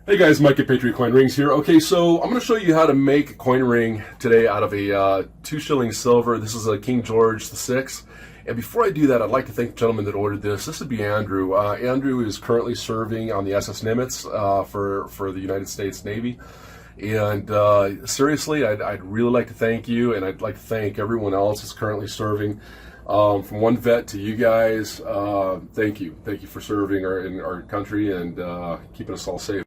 Hey guys, Mike at Patriot Coin Rings here. Okay, so I'm going to show you how to make a coin ring today out of a 2 shilling silver. This is a King George VI. And before I do that, I'd like to thank the gentleman that ordered this. This would be Andrew. Andrew is currently serving on the USS Nimitz for the United States Navy. And seriously, I'd really like to thank you, and I'd like to thank everyone else that's currently serving. From one vet to you guys, thank you. Thank you for serving in our country and keeping us all safe.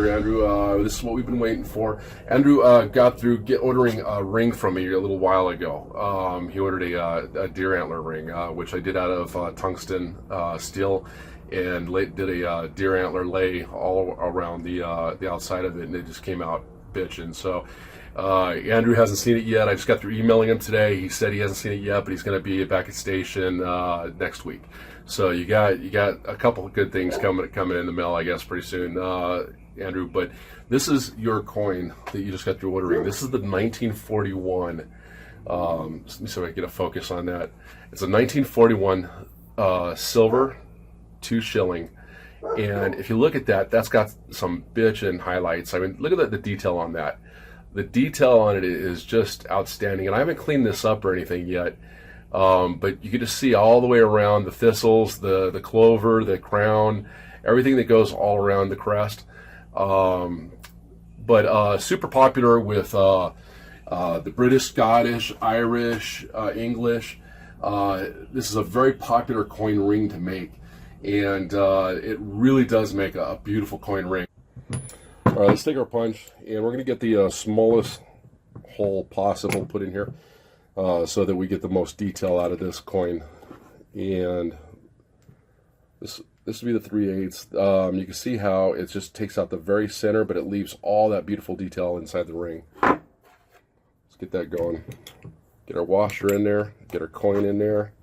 Andrew, this is what we've been waiting for. Andrew got through ordering a ring from me a little while ago. He ordered a deer antler ring, which I did out of tungsten steel, and did a deer antler lay all around the outside of it, and it just came out bitchin'. So Andrew hasn't seen it yet. I just got through emailing him today. He said he hasn't seen it yet, but he's going to be back at station next week. So you got a couple of good things coming in the mail, I guess, pretty soon, Andrew. But this is your coin that you just got through ordering. This is the 1941. Let me see if I can get a focus on that. It's a 1941 silver 2 shilling. And if you look at that, that's got some bitchin' highlights. I mean, look at the detail on that. The detail on it is just outstanding. And I haven't cleaned this up or anything yet. But you can just see all the way around the thistles, the clover, the crown, everything that goes all around the crest. But super popular with the British, Scottish, Irish, English. This is a very popular coin ring to make, and it really does make a beautiful coin ring. All right, let's take our punch, and we're going to get the smallest hole possible put in here so that we get the most detail out of this coin. And this would be the 3/8. You can see how it just takes out the very center, but it leaves all that beautiful detail inside the ring. Let's get that going. Get our washer in there, get our coin in there.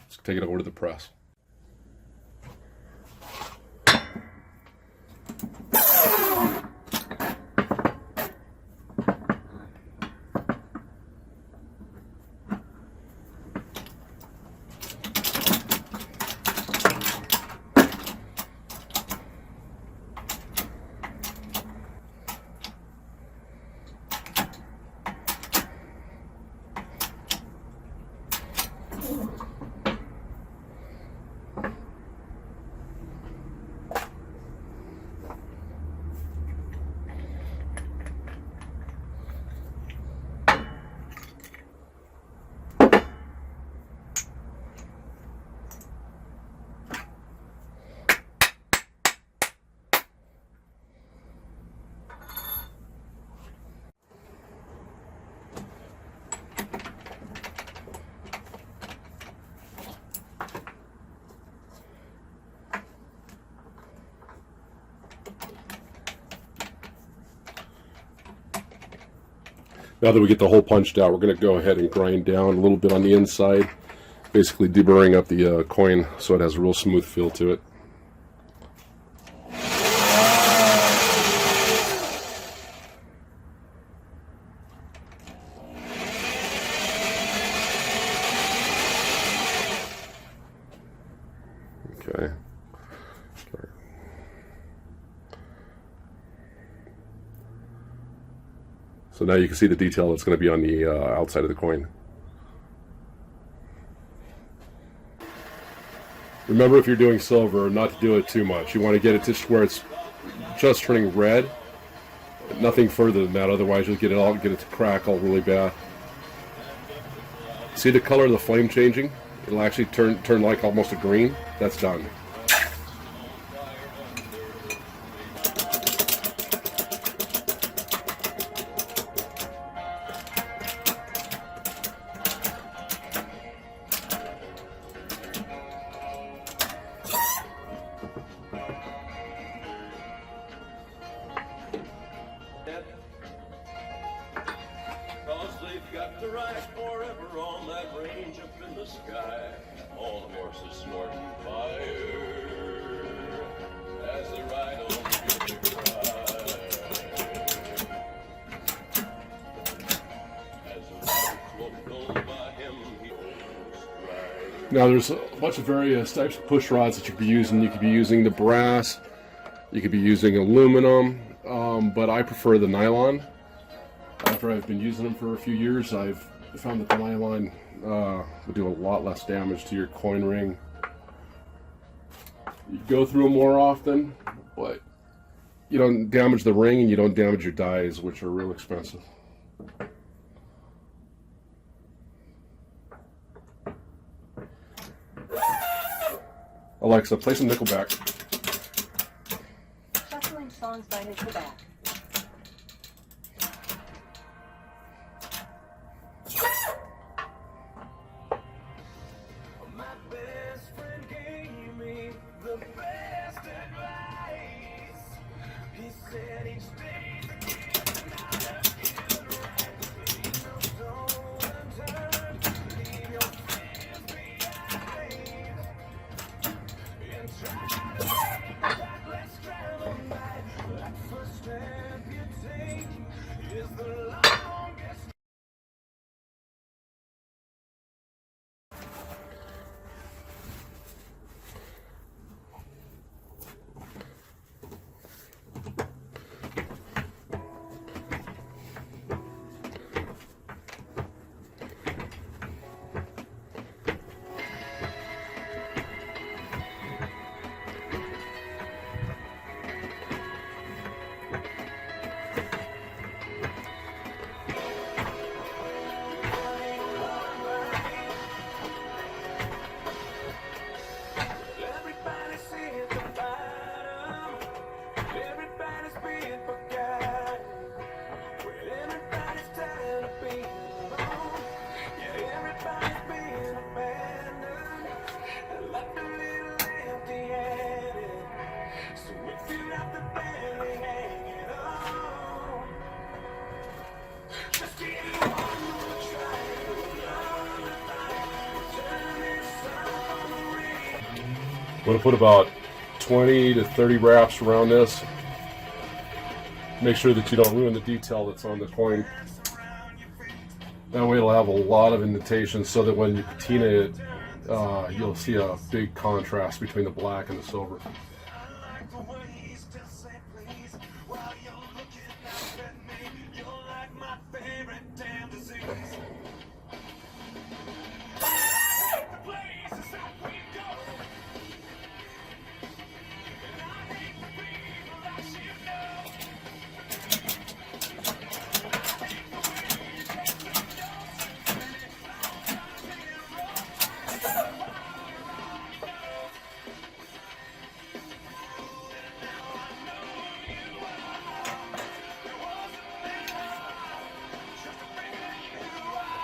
Let's take it over to the press. Now that we get the hole punched out, we're going to go ahead and grind down a little bit on the inside, basically deburring up the coin so it has a real smooth feel to it. Okay. So now you can see the detail that's going to be on the outside of the coin. Remember, if you're doing silver, not to do it too much. You want to get it to where it's just turning red, nothing further than that. Otherwise, you'll get it to crackle really bad. See the color of the flame changing? It'll actually turn like almost a green. That's done. Got to ride forever on that range up in the sky. All the horses snorting fire as they ride on the cry. As the rider goes by him, he goes right. Now there's a bunch of various types of push rods that you could be using. You could be using the brass, you could be using aluminum, but I prefer the nylon. After I've been using them for a few years, I've found that the nylon will do a lot less damage to your coin ring. You go through them more often, but you don't damage the ring and you don't damage your dies, which are real expensive. Alexa, play some Nickelback. Shuffling songs by Nickelback. I'm going to put about 20 to 30 wraps around this. Make sure that you don't ruin the detail that's on the coin. That way it'll have a lot of indentations so that when you patina it, you'll see a big contrast between the black and the silver.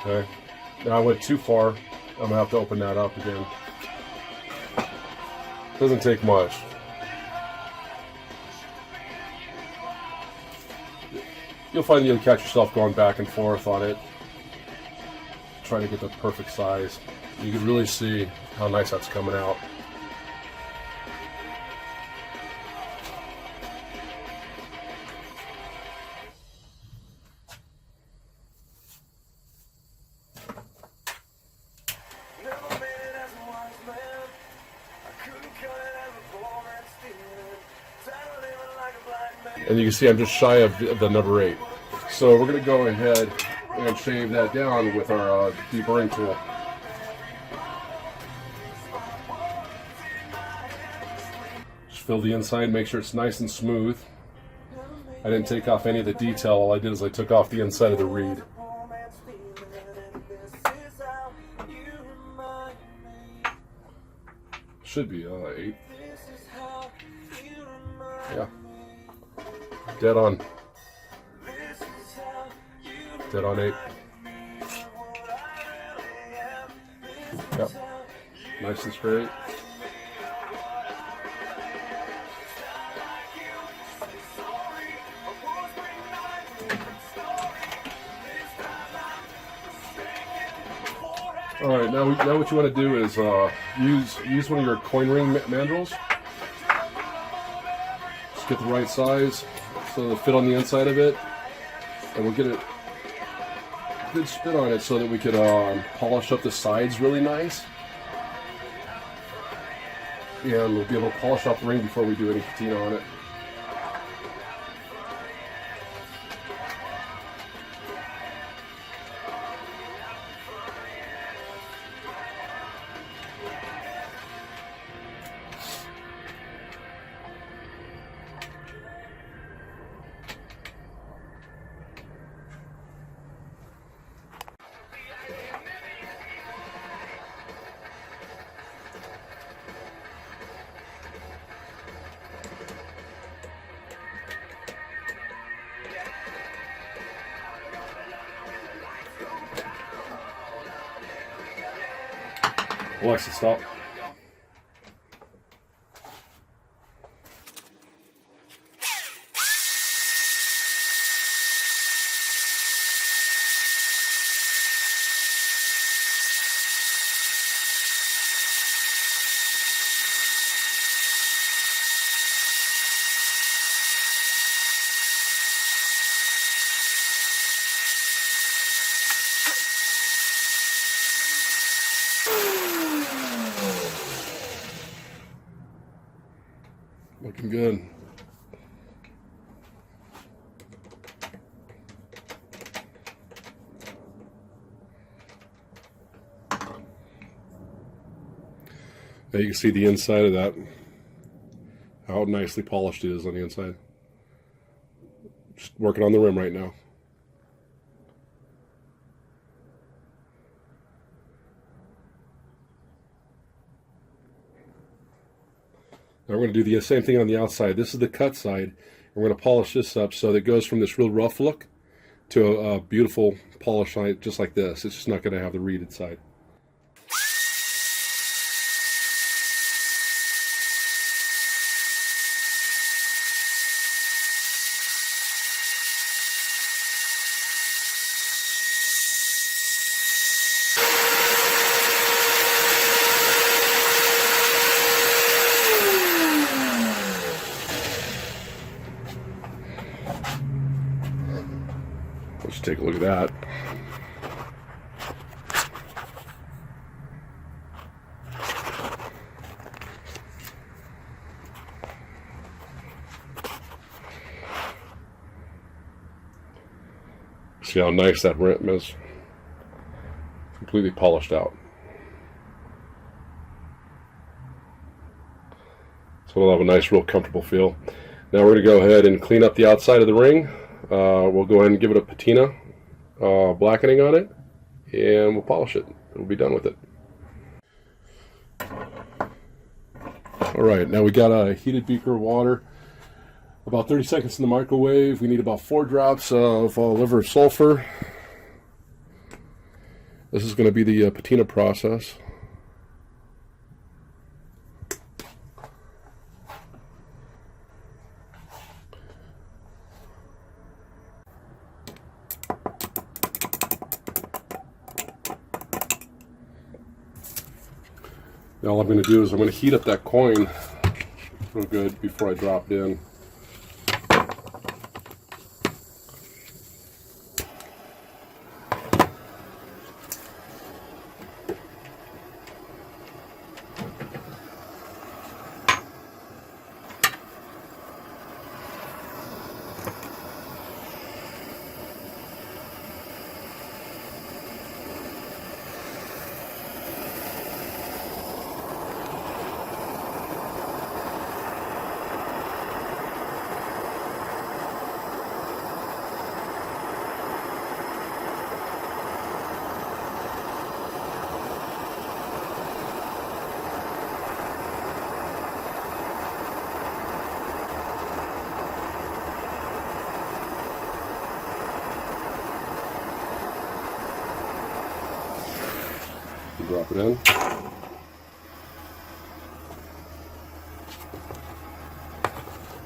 Okay. Now I went too far. I'm going to have to open that up again. Doesn't take much. You'll find that you'll catch yourself going back and forth on it, trying to get the perfect size. You can really see how nice that's coming out. And you can see I'm just shy of the number 8. So we're going to go ahead and shave that down with our deburring tool. Just fill the inside, make sure it's nice and smooth. I didn't take off any of the detail. All I did is I took off the inside of the reed. should be 8. Yeah. Dead on. Dead on 8. Yep. Nice and straight. All right, now what you want to do is use one of your coin ring mandrels. Just get the right size so it'll fit on the inside of it, and we'll get a good spin on it so that we could polish up the sides really nice. And we'll be able to polish off the ring before we do any patina on it. Alexa, stop. Looking good. Now you can see the inside of that, how nicely polished it is on the inside. Just working on the rim right now. Now we're going to do the same thing on the outside. This is the cut side. We're going to polish this up so that it goes from this real rough look to a beautiful polished side just like this. It's just not going to have the reeded side. Let's take a look at that. See how nice that rim is? Completely polished out. So it'll have a nice, real comfortable feel. Now we're going to go ahead and clean up the outside of the ring. We'll go ahead and give it a patina blackening on it, and we'll polish it. We'll be done with it. Alright, now we got a heated beaker of water. About 30 seconds in the microwave. We need about 4 drops of liver sulfur. This is going to be the patina process. Now all I'm going to do is I'm going to heat up that coin real good before I drop it in. Drop it in.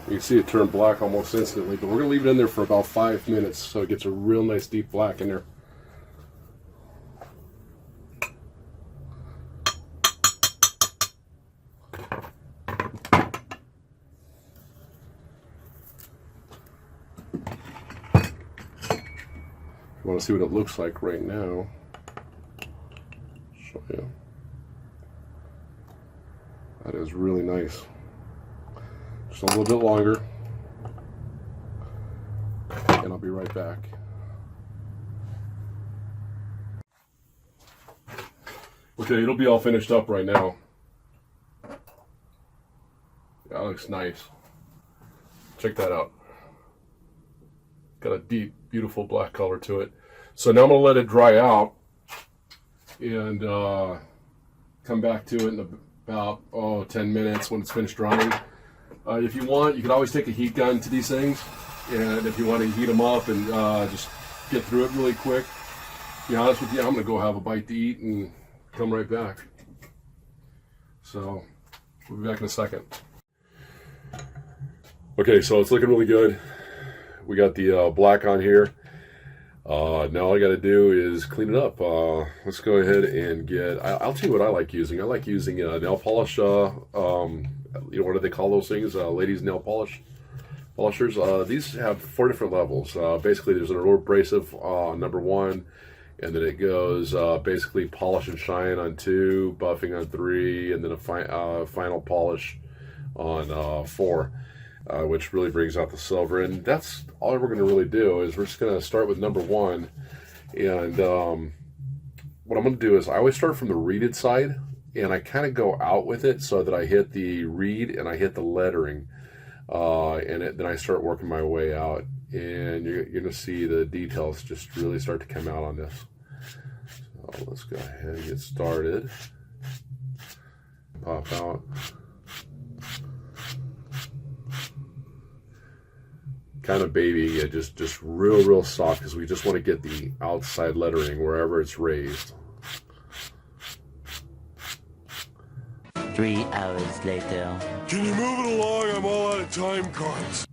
You can see it turn black almost instantly, but we're going to leave it in there for about 5 minutes so it gets a real nice deep black in there. If you want to see what it looks like right now, show you. That is really nice. Just a little bit longer, and I'll be right back. Okay, it'll be all finished up right now. That looks nice. Check that out. Got a deep, beautiful black color to it. So now I'm going to let it dry out and come back to it in about 10 minutes when it's finished drying. If you want, you can always take a heat gun to these things, and if you want to heat them up and just get through it really quick. To be honest with you, I'm going to go have a bite to eat and come right back. So we'll be back in a second. Okay, so it's looking really good. We got the black on here. Now all I got to do is clean it up. Let's go ahead and get, I'll tell you what I like using. I like using nail polish, what do they call those things? Ladies nail polishers. These have 4 different levels. Basically there's an abrasive number 1, and then it goes basically polish and shine on 2, buffing on 3, and then a final polish on 4. Which really brings out the silver, and that's all we're going to really do. Is we're just going to start with number 1, and what I'm going to do is I always start from the reeded side, and I kind of go out with it so that I hit the reed and I hit the lettering, then I start working my way out, and you're going to see the details just really start to come out on this. So let's go ahead and get started. Pop out. Kind of baby it, just real soft, because we just want to get the outside lettering wherever it's raised. 3 hours later. Can you move it along? I'm all out of time cards.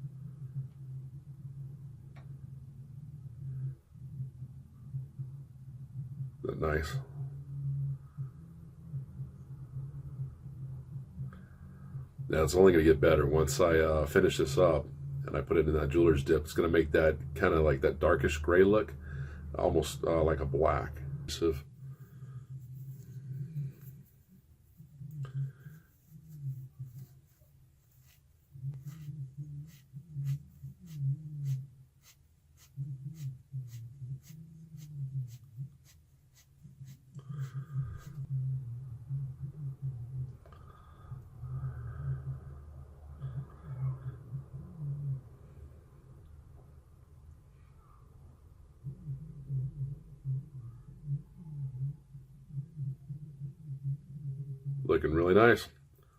Isn't that nice? Now it's only going to get better once I finish this up and I put it in that jeweler's dip. It's going to make that kind of like that darkish gray look, almost like a black. Looking really nice.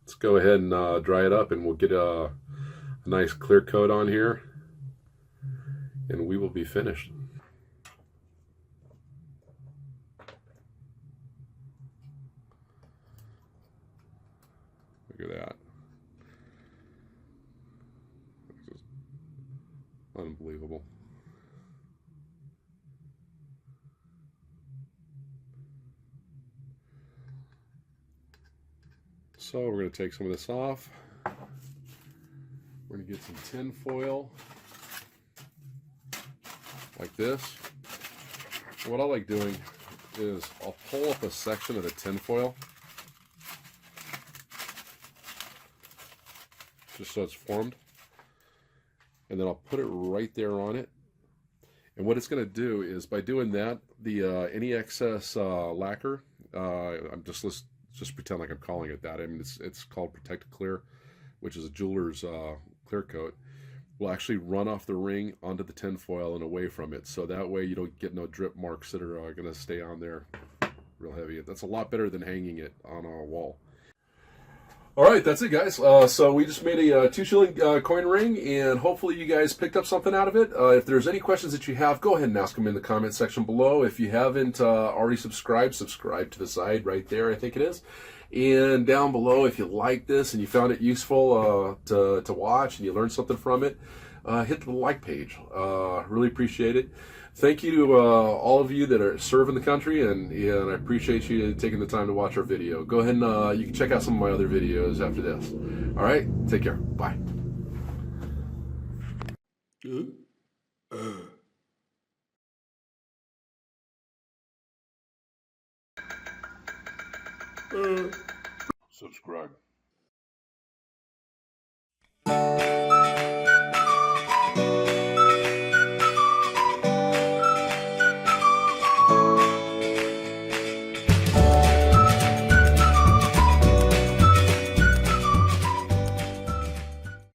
Let's go ahead and dry it up, and we'll get a nice clear coat on here, and we will be finished. Look at that. This is unbelievable. So we're going to take some of this off. We're going to get some tin foil like this. And what I like doing is I'll pull up a section of the tin foil just so it's formed, and then I'll put it right there on it. And what it's going to do is, by doing that, the any excess lacquer, I'm just pretend like I'm calling it that. I mean, it's called Protect Clear, which is a jeweler's clear coat. Will actually run off the ring onto the tin foil and away from it, so that way you don't get no drip marks that are going to stay on there real heavy. That's a lot better than hanging it on a wall. All right, that's it, guys. So we just made a 2 shilling coin ring, and hopefully you guys picked up something out of it. If there's any questions that you have, go ahead and ask them in the comment section below. If you haven't already subscribed to the side right there, I think it is. And down below, if you like this and you found it useful to watch and you learned something from it, hit the like page. Really appreciate it. Thank you to all of you that are serving the country, and I appreciate you taking the time to watch our video. Go ahead and you can check out some of my other videos after this. All right, take care. Bye. Subscribe.